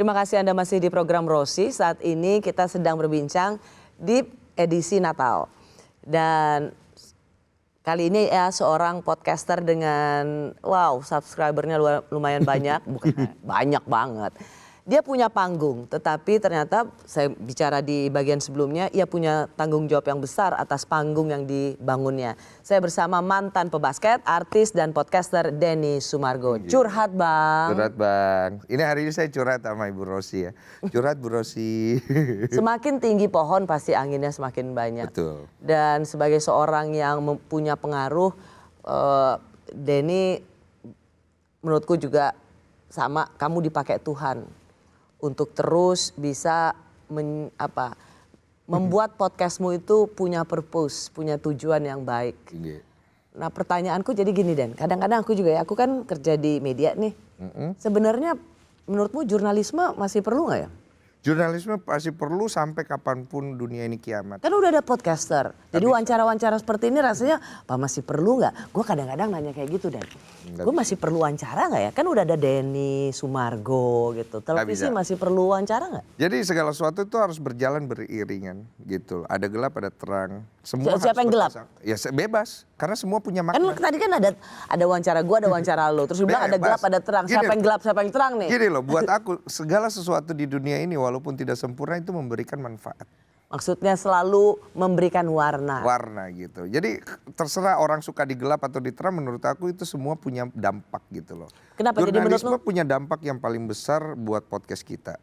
Terima kasih Anda masih di program Rosi. Saat ini kita sedang berbincang di edisi Natal. Dan kali ini ya seorang podcaster dengan subscribernya lumayan banyak, bukan banyak banget. Dia punya panggung, tetapi ternyata saya bicara di bagian sebelumnya, ia punya tanggung jawab yang besar atas panggung yang dibangunnya. Saya bersama mantan pebasket, artis dan podcaster Denny Sumargo. Curhat Bang. Curhat Bang. Ini hari ini saya curhat sama Ibu Rosi ya. Curhat Bu Rosi. Semakin tinggi pohon pasti anginnya semakin banyak. Betul. Dan sebagai seorang yang punya pengaruh, Denny menurutku juga sama, kamu dipakai Tuhan untuk terus bisa membuat podcastmu itu punya purpose, punya tujuan yang baik. Nah pertanyaanku jadi gini Den, kadang-kadang aku kan kerja di media nih. Sebenarnya menurutmu jurnalisme masih perlu nggak ya? Jurnalisme pasti perlu sampai kapanpun dunia ini kiamat. Kan udah ada podcaster, jadi wawancara-wawancara seperti ini rasanya apa masih perlu nggak? Gue kadang-kadang nanya kayak gitu Dan, gue masih perlu wawancara nggak ya? Kan udah ada Denny Sumargo gitu, televisi masih perlu wawancara nggak? Jadi segala sesuatu itu harus berjalan beriringan gitu. Ada gelap, ada terang. Semua Siapa yang gelap? Ya bebas, karena semua punya makna. Kan tadi kan ada wawancara gue, ada wawancara lo, terus bilang ada gelap, ada terang. Siapa yang gelap, siapa yang terang nih? Gini loh, buat aku segala sesuatu di dunia ini walaupun tidak sempurna itu memberikan manfaat. Maksudnya selalu memberikan warna. Warna gitu. Jadi terserah orang suka di gelap atau di terang, menurut aku itu semua punya dampak gitu loh. Kenapa? Jurnalisme punya dampak yang paling besar buat podcast kita.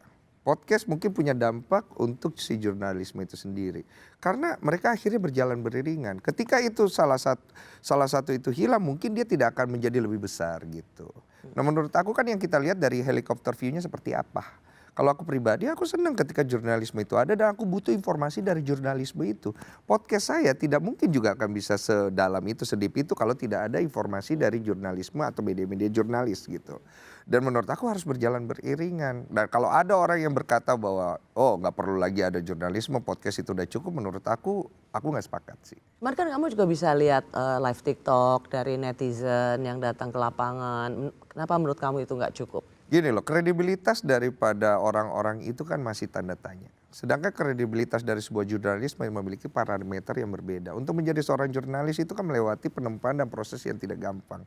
Podcast mungkin punya dampak untuk si jurnalisme itu sendiri. Karena mereka akhirnya berjalan beriringan. Ketika itu salah satu itu hilang, mungkin dia tidak akan menjadi lebih besar gitu. Nah menurut aku kan yang kita lihat dari helikopter view-nya seperti apa. Kalau aku pribadi, aku senang ketika jurnalisme itu ada dan aku butuh informasi dari jurnalisme itu. Podcast saya tidak mungkin juga akan bisa sedalam itu, sedip itu kalau tidak ada informasi dari jurnalisme atau media-media jurnalis gitu. Dan menurut aku harus berjalan beriringan. Dan kalau ada orang yang berkata bahwa nggak perlu lagi ada jurnalisme, podcast itu udah cukup, menurut aku nggak sepakat sih. Kemarin kan kamu juga bisa lihat live TikTok dari netizen yang datang ke lapangan. Kenapa menurut kamu itu nggak cukup? Gini loh, kredibilitas daripada orang-orang itu kan masih tanda tanya. Sedangkan kredibilitas dari sebuah jurnalisme yang memiliki parameter yang berbeda. Untuk menjadi seorang jurnalis itu kan melewati penempaan dan proses yang tidak gampang.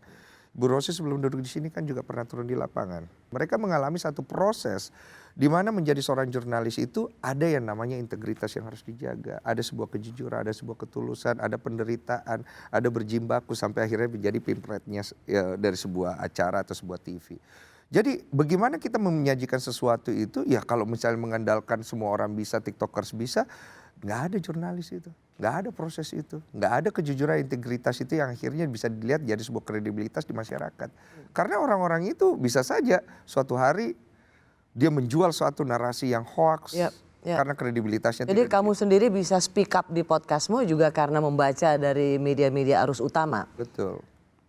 Bu Rosi sebelum duduk di sini kan juga pernah turun di lapangan. Mereka mengalami satu proses di mana menjadi seorang jurnalis itu ada yang namanya integritas yang harus dijaga. Ada sebuah kejujuran, ada sebuah ketulusan, ada penderitaan, ada berjibaku sampai akhirnya menjadi pimpretnya dari sebuah acara atau sebuah TV. Jadi bagaimana kita menyajikan sesuatu itu ya kalau misalnya mengandalkan semua orang bisa, tiktokers bisa, nggak ada jurnalis itu, nggak ada proses itu, nggak ada kejujuran, integritas itu yang akhirnya bisa dilihat jadi sebuah kredibilitas di masyarakat. Karena orang-orang itu bisa saja suatu hari dia menjual suatu narasi yang hoax karena kredibilitasnya. Jadi kamu sendiri bisa speak up di podcastmu juga karena membaca dari media-media arus utama. Betul.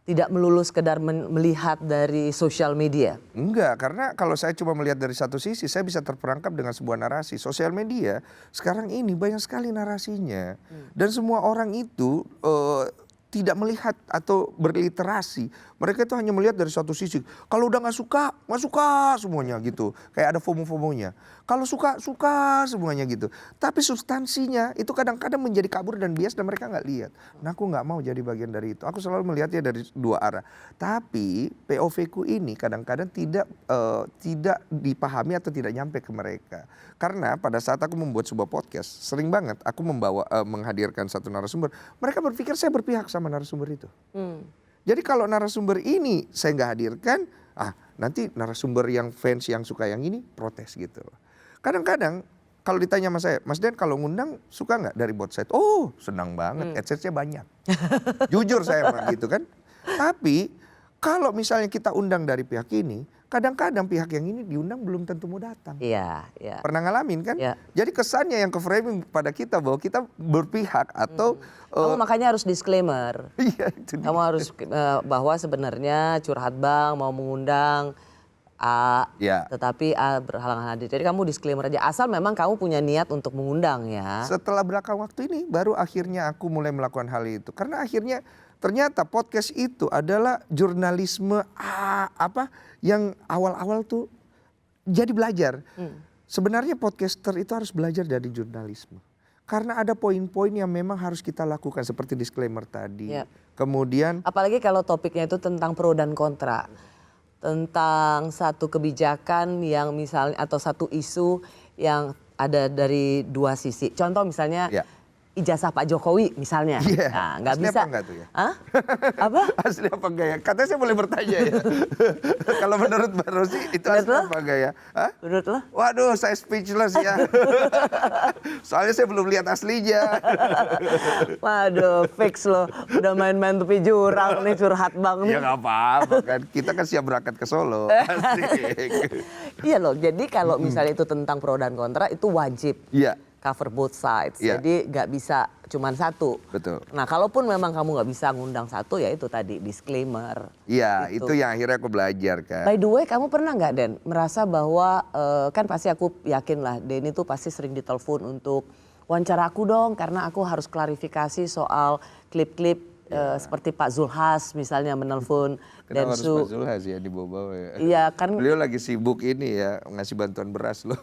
Tidak melulu sekedar melihat dari sosial media? Enggak, karena kalau saya cuma melihat dari satu sisi, saya bisa terperangkap dengan sebuah narasi. Sosial media sekarang ini banyak sekali narasinya. Dan semua orang itu tidak melihat atau berliterasi. Mereka itu hanya melihat dari satu sisi. Kalau udah nggak suka semuanya gitu. Kayak ada FOMO-FOMO-nya. Kalau suka semuanya gitu. Tapi substansinya itu kadang-kadang menjadi kabur dan bias dan mereka nggak lihat. Nah aku nggak mau jadi bagian dari itu. Aku selalu melihatnya dari dua arah. Tapi POV-ku ini kadang-kadang tidak dipahami atau tidak nyampe ke mereka. Karena pada saat aku membuat sebuah podcast, sering banget aku menghadirkan satu narasumber. Mereka berpikir saya berpihak sama narasumber itu. Jadi kalau narasumber ini saya nggak hadirkan, nanti narasumber yang fans yang suka yang ini protes gitu. Kadang-kadang kalau ditanya sama saya, Mas Den kalau ngundang suka nggak dari both side? Oh senang banget, AdSense-nya banyak. Jujur saya emang gitu kan. Tapi kalau misalnya kita undang dari pihak ini, kadang-kadang pihak yang ini diundang belum tentu mau datang. Iya. Pernah ngalamin kan? Ya. Jadi kesannya yang ke framing pada kita bahwa kita berpihak atau kamu makanya harus disclaimer. Iya itu. Kamu harus bahwa sebenarnya Curhat Bang mau mengundang A, tetapi A berhalangan hadir. Jadi kamu disclaimer aja. Asal memang kamu punya niat untuk mengundang ya. Setelah belakang waktu ini baru akhirnya aku mulai melakukan hal itu. Karena akhirnya ternyata podcast itu adalah jurnalisme yang awal-awal tuh jadi belajar. Sebenarnya podcaster itu harus belajar dari jurnalisme. Karena ada poin-poin yang memang harus kita lakukan seperti disclaimer tadi. Ya. Kemudian Apalagi kalau topiknya itu tentang pro dan kontra. Tentang satu kebijakan yang misalnya atau satu isu yang ada dari dua sisi. Contoh misalnya Ya. ijazah Pak Jokowi misalnya. Iya. Nah, nggak Asli bisa. apa enggak tuh ya? Hah? Apa? Asli apa enggak ya? Katanya saya boleh bertanya ya. Kalau menurut Mbak Rosi itu Menurut asli lo? apa enggak ya? Hah? Menurut lo? Waduh, saya speechless ya. Soalnya saya belum lihat aslinya. Waduh, fix lo. Udah main-main tepi jurang nih, curhat bang nih. Ya nggak apa-apa kan. Kita kan siap berangkat ke Solo. Asik. Iya loh, jadi kalau misalnya itu tentang pro dan kontra itu wajib. Iya, Cover both sides. Iya. Jadi nggak bisa cuman satu. betul. Nah, kalaupun memang kamu nggak bisa ngundang satu, ya itu tadi disclaimer. Iya, Gitu. itu yang akhirnya aku belajar kan. By the way, kamu pernah nggak Den merasa bahwa kan pasti aku yakin lah Den itu pasti sering ditelepon untuk wawancara aku dong karena aku harus klarifikasi soal klip-klip seperti Pak Zulhas misalnya menelpon Kenapa harus Densu. Pak Zulhas ya dibawa-bawa ya? Iya kan. Beliau lagi sibuk ini ya, ngasih bantuan beras loh.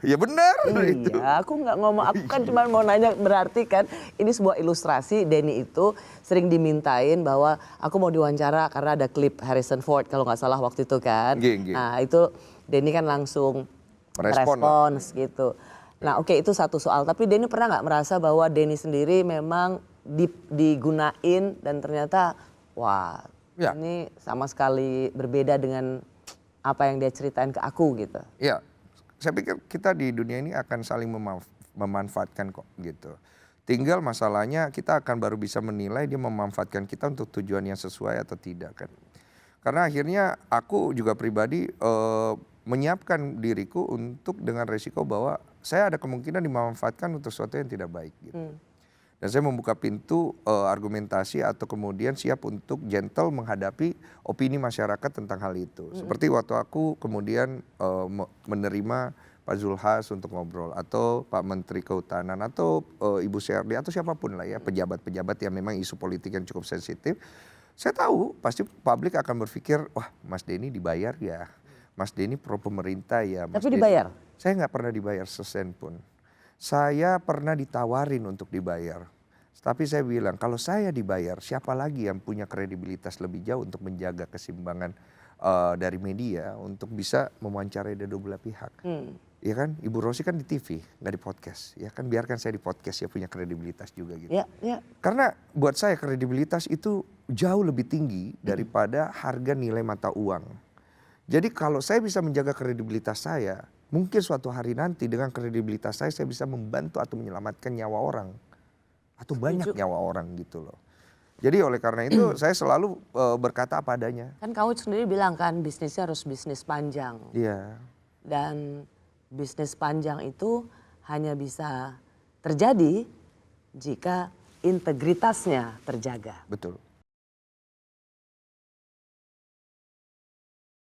Ya benar itu. Iya, aku nggak ngomong, aku kan cuma mau nanya berarti kan ini sebuah ilustrasi Denny itu sering dimintain bahwa aku mau diwawancara karena ada klip Harrison Ford kalau nggak salah waktu itu kan. Nggih. Nah itu Denny kan langsung Merespon respons gitu. Nah oke, itu satu soal, tapi Denny pernah nggak merasa bahwa Denny sendiri memang digunain dan ternyata wah Ya. ini sama sekali berbeda dengan apa yang dia ceritain ke aku gitu. Ya, saya pikir kita di dunia ini akan saling memanfaatkan kok gitu. Tinggal masalahnya kita akan baru bisa menilai dia memanfaatkan kita untuk tujuan yang sesuai atau tidak kan. Karena akhirnya aku juga pribadi menyiapkan diriku untuk dengan resiko bahwa saya ada kemungkinan dimanfaatkan untuk sesuatu yang tidak baik gitu. Dan saya membuka pintu argumentasi atau kemudian siap untuk gentle menghadapi opini masyarakat tentang hal itu. Seperti waktu aku kemudian menerima Pak Zulhas untuk ngobrol atau Pak Menteri Kehutanan atau Ibu CRD atau siapapun lah ya, pejabat-pejabat yang memang isu politik yang cukup sensitif. Saya tahu pasti publik akan berpikir, wah Mas Denny dibayar ya, Mas Denny pro pemerintah ya. Mas Tapi Denny. dibayar? Saya nggak pernah dibayar sesen pun. Saya pernah ditawarin untuk dibayar. Tapi saya bilang kalau saya dibayar siapa lagi yang punya kredibilitas lebih jauh untuk menjaga keseimbangan dari media untuk bisa mewawancarai dua belah pihak. Ya kan, Ibu Rosi kan di TV, nggak di podcast. Ya kan, biarkan saya di podcast ya punya kredibilitas juga gitu. Ya, ya. Karena buat saya kredibilitas itu jauh lebih tinggi daripada harga nilai mata uang. Jadi kalau saya bisa menjaga kredibilitas saya, mungkin suatu hari nanti dengan kredibilitas saya bisa membantu atau menyelamatkan nyawa orang. Atau banyak nyawa orang gitu loh. Jadi oleh karena itu saya selalu berkata apa adanya. Kan kamu sendiri bilang kan bisnisnya harus bisnis panjang. Iya. Dan bisnis panjang itu hanya bisa terjadi jika integritasnya terjaga. Betul.